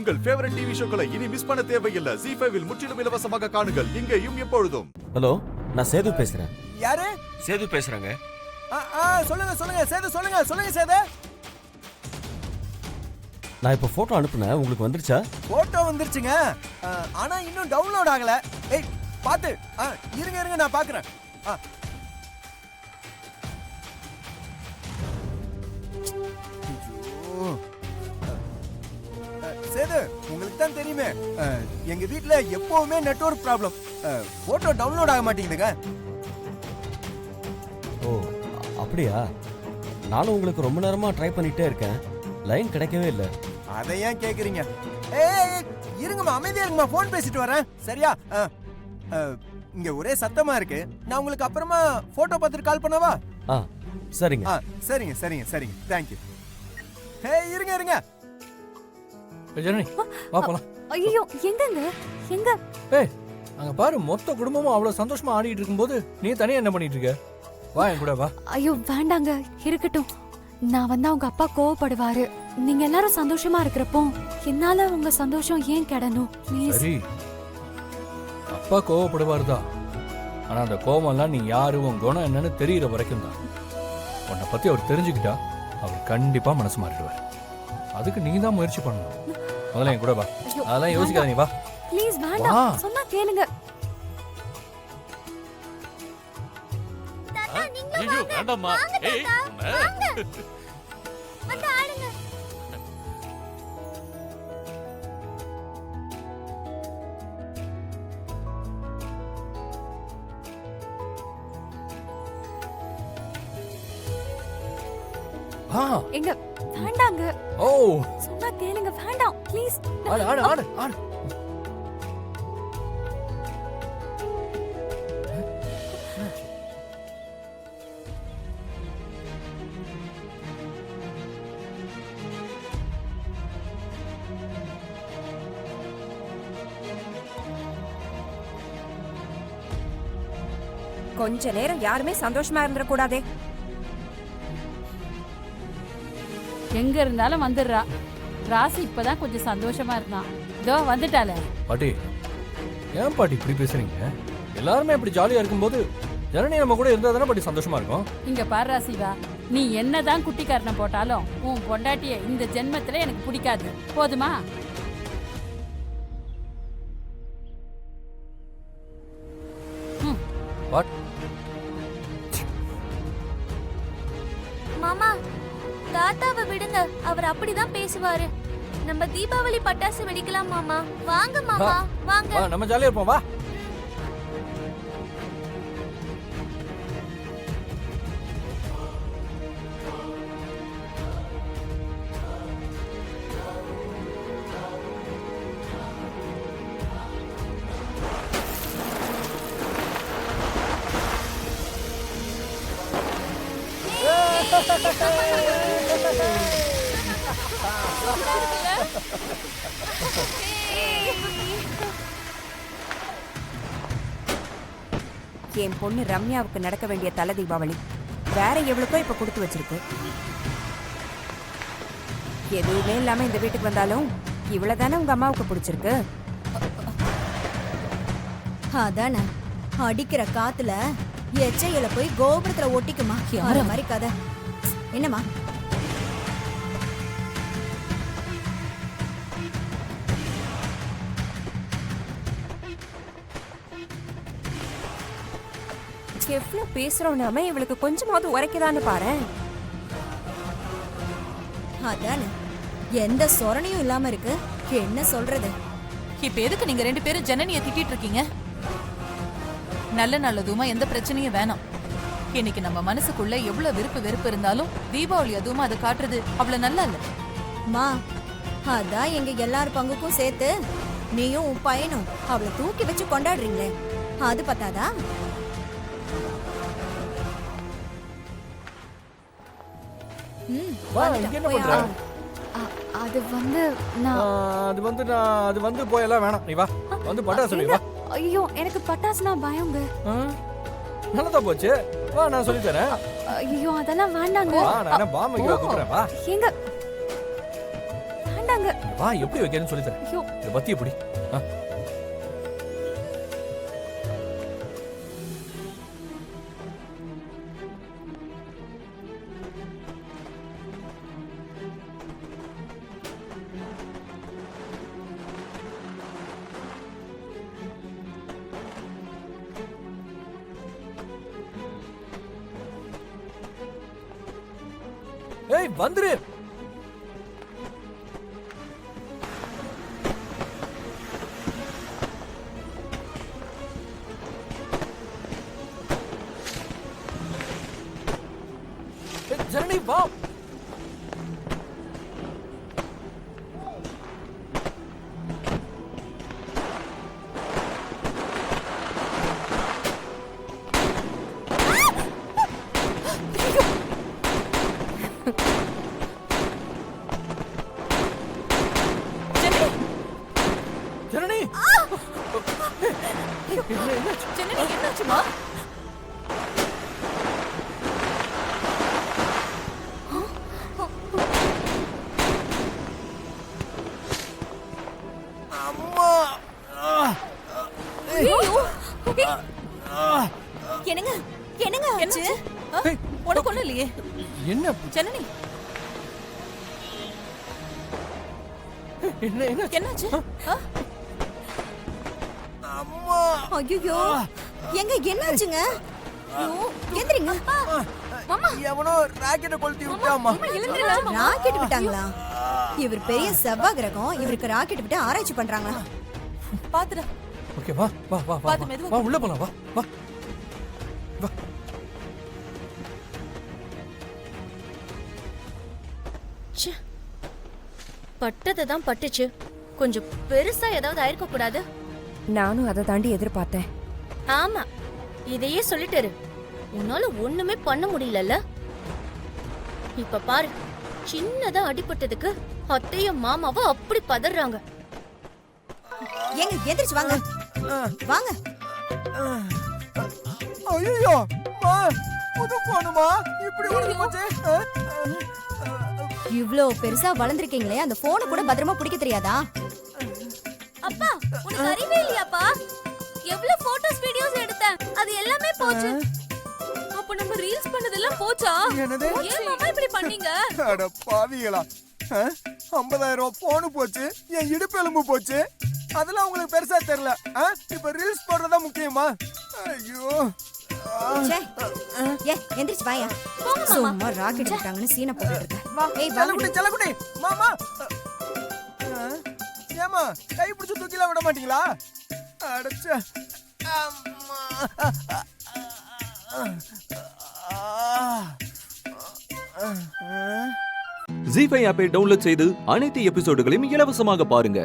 உங்கள் favourite TV ஷோக்களை இனி miss பண்ண தேவையில்லை. ZEE5 இல் முற்றிலும் இலவசமாக காணுங்கள், இங்கேயும் எப்பொழுதும். ஹலோ, நான் சேது பேசுறேன். யாரு? சேது பேசுறேங்க. சொல்லுங்க சேது, சொல்லுங்க சேது. நான் இப்ப போட்டோ அனுப்புனேன், உங்களுக்கு வந்துருச்சா? போட்டோ வந்துருச்சுங்க, ஆனா இன்னும் டவுன்லோட் ஆகல. ஏய் பாத்து, இருங்க நான் பாக்குறேன். சேது, உங்களுக்கு தான் தெரியுமே, எங்க வீட்ல எப்பவுமே நெட்வொர்க் ப்ராப்ளம். போட்டோ டவுன்லோட் ஆக மாட்டேங்குதுங்க. ஓ அப்படியா? நானும் உங்களுக்கு ரொம்ப நேரமா ட்ரை பண்ணிட்டே இருக்கேன், லைன் கிடைக்கவே இல்லை. அதை ஏன் கேக்குறீங்க? ஏய் இருங்கம்மா, அமைதியா இருங்கம்மா, போன் பேசிட்டு வரேன். சரியா? இங்க ஒரே சத்தமா இருக்கு. நான் உங்களுக்கு அப்புறமா போட்டோ பார்த்துட்டு கால் பண்ணவா? சரிங்க. சரிங்க. தேங்க்யூ. ஏய் இருங்க. ஜனனி வா போலாம். ஐயோ எங்க? ஏய் அங்க பாரு, மொத்த குடும்பமும் அவ்வளவு சந்தோஷமா ஆடிட்டு இருக்கும்போது நீ தனியா என்ன பண்ணிட்டு இருக்க? வா என் கூட வா. ஐயோ வேண்டாங்க, இருக்கட்டும். நான் வந்தா உங்க அப்பா கோவப்படுவாரு. நீங்க எல்லாரும் சந்தோஷமா இருக்கிறப்போ என்னால உங்க சந்தோஷம் ஏன் கெடணும்? சரி, அப்பா கோவப்படுவாருதான், ஆனா அந்த கோவம் எல்லாம் நீ யாரு, உன் குணம் என்னன்னு தெரியற வரைக்கும் தான். உன்னை பத்தி அவர் தெரிஞ்சுக்கிட்டா அவர் கண்டிப்பா மனசு மாறிடுவார். அதுக்கு நீ தான் முயற்சி பண்ணணும். முதல்ல என் கூட வா. அதெல்லாம் யோசிக்காத, நீ வா ப்ளீஸ். வேண்டாம், சொன்னா கேளுங்க. ஐயோ வேண்டாம்மா. ஏய் வந்து ஆடுங்க. எங்க வேண்டாங்க. ஓ சொன்னா கேளுங்க, வேண்டாம் ப்ளீஸ். ஆடு. கொஞ்ச நேரம் யாருமே சந்தோஷமா இருந்துட கூடாதே. எங்க இருந்தாலும் வந்துடுறா. ராசி இப்பதான் கொஞ்சம் சந்தோஷமா இருந்தான். இதோ வந்துட்டால. பாட்டி, ஏன் பாட்டி இப்படி பேசுறீங்க? எல்லாருமே இப்படி ஜாலியா இருக்கும்போது ஜனனி நம்ம கூட இருந்தா தானே பாட்டி சந்தோஷமா இருக்கும். இங்க பாரு ராசிவா, நீ என்னதான் குட்டிக்காரனை போட்டாலும் உன் பொண்டாட்டிய இந்த ஜென்மத்துல எனக்கு பிடிக்காது. போதுமா? மாமா, தாத்தாவை விடுங்க, அவர் அப்படிதான் பேசுவாரு. நம்ம தீபாவளி பட்டாசு வெடிக்கலாம் மாமா. வாங்க மாமா, வாங்க. நம்ம ஜாலியா இருப்போம், வா. என் பொண்ணு ரம்யாவுக்கு நடக்க வேண்டிய தலை தீபாவளி வேற எவ்வளவுக்கோ இப்ப கொடுத்து வச்சிருக்கு. எதுவுமே இல்லாம இந்த வீட்டுக்கு வந்தாலும் இவ்வளவுதானே உங்க அம்மாவுக்கு பிடிச்சிருக்கு. அதானே, அடிக்கிற காத்துல எச்சையில போய் கோபுரத்துல ஒட்டிக்குமா யார மாதிரி கதை. என்னம்மா? எவ்வளவு பேசுறோம்னாம இவளுக்கு கொஞ்சமாவது உரைக்குதான்னு பாரு. அதானே, எந்த சொரணையும் இல்லாம இருக்கு. என்ன சொல்றது? இப்ப எதுக்கு நீங்க ரெண்டு பேரும் ஜனனிய திட்டிட்டு இருக்கீங்க? நல்ல நல்லதுமா எந்த பிரச்சனையும் வேணாம். இன்னைக்கு நம்ம மனசுக்குள்ள எவ்வளவு வெறுப்பு இருந்தாலும் தீபாவளி அதுவும் அதை காட்டுறது அவ்வளவு நல்லா இல்ல. மா, அதான் எங்க எல்லார் பங்குக்கும் சேர்த்து நீயும் உன் பையனும் அவளை தூக்கி வச்சு கொண்டாடுறீங்களே, அது பத்தாதா? அது வந்து போயெல்லாம் வேணாம், நீ வா. வந்து பட்டாசு சொல்லி வா. ஐயோ எனக்கு பட்டாசுனா பயங்க. நல்லதா போச்சு, வா நான் சொல்லி தரேன். ஐயோ அதெல்லாம் வேண்டாங்க. வா, நான் பாம்பு வைக்க கூப்பிடுறேன், வா. எங்க வேண்டாங்க. இங்க வா, எப்படி வைக்கிறேன்னு சொல்லி தரேன். ஐயோ. இதை பத்தி எப்படி ஏய் வந்துரு. ஜனனி வா. ஜனனி ஜனனி என்னாச்சுமா? என்னங்க என்னங்க ஆச்சு? என்னாச்சு? உனக்கு ஒண்ணும் இல்லையே என்ன ஜனனி? என்ன என்னாச்சு? ஐயோ எங்க என்னாச்சுங்க? ஐயோ, எந்திரிங்க. எவனோ ராக்கெட்டை கொளுத்தி விட்டாமா. ராக்கெட் விட்டாங்களா? இவர் பெரிய செவ்வாய் கிரகம், இவருக்கு ராக்கெட் விட்டு ஆராய்ச்சி பண்றாங்களா? பாத்துடா. ஓகே வா வா வா வா பாத்து மெதுவா. வா உள்ள போலாம் வா வா வா. பட்டதை தான் பட்டுச்சு. கொஞ்சம் பெருசா ஏதாவது ஆயிருக்க கூடாது. நானும் அதை தாண்டி எதிர்பார்த்தேன். ஆமா, இதையே சொல்லிட்டாரு. உன்னால ஒண்ணுமே பண்ண முடியலல்ல. இப்ப பாரு, சின்னதா அடிபட்டதுக்கு அத்தையும் மாமாவும் அப்படி பதறாங்க. ஏங்க எந்திரிச்சு வாங்க. வாங்க. ஐயோ மா, புது போனுமா இப்படி ஓடி போச்சு. இவ்ளோ பெருசா வளர்ந்திருக்கீங்களே, அந்த போனை கூட பத்திரமா பிடிக்க தெரியாதா? அப்பா, உனக்கு அறிவே இல்லையாப்பா? எவ்வளவு போட்டோஸ் வீடியோஸ் எடுத்தேன், அது எல்லாமே போச்சு. அப்ப நம்ம ரீல்ஸ் பண்ணதெல்லாம் போச்சா? என்னது? ஏன் மாமா இப்படி பண்ணீங்க? அட பாவிகளா, 50,000 போனு போச்சு, என் இடுப்பு எலும்பு போச்சு. அதெல்லாம் உங்களுக்கு பெருசா தெரியல. இப்ப ரீல்ஸ் போடுறதா முக்கியமா? ஐயோ. ச்சே. ஏ எந்திரிச்சு வாயா. சும்மா ராக்கெட் விட்டாங்கன்னு சீனை போட்டுட்டு இருக்க. ஏய் செல்லக்குட்டி வாங்க. செல்லக்குட்டி மாமா. ஏமா கை பிடிச்சு தூக்கிலாம் விட மாட்டீங்களா? அடச்ச அம்மா. ஜீ5 ஆப்பை டவுன்லோட் செய்து அனைத்து எபிசோடுகளையும் இலவசமாக பாருங்க.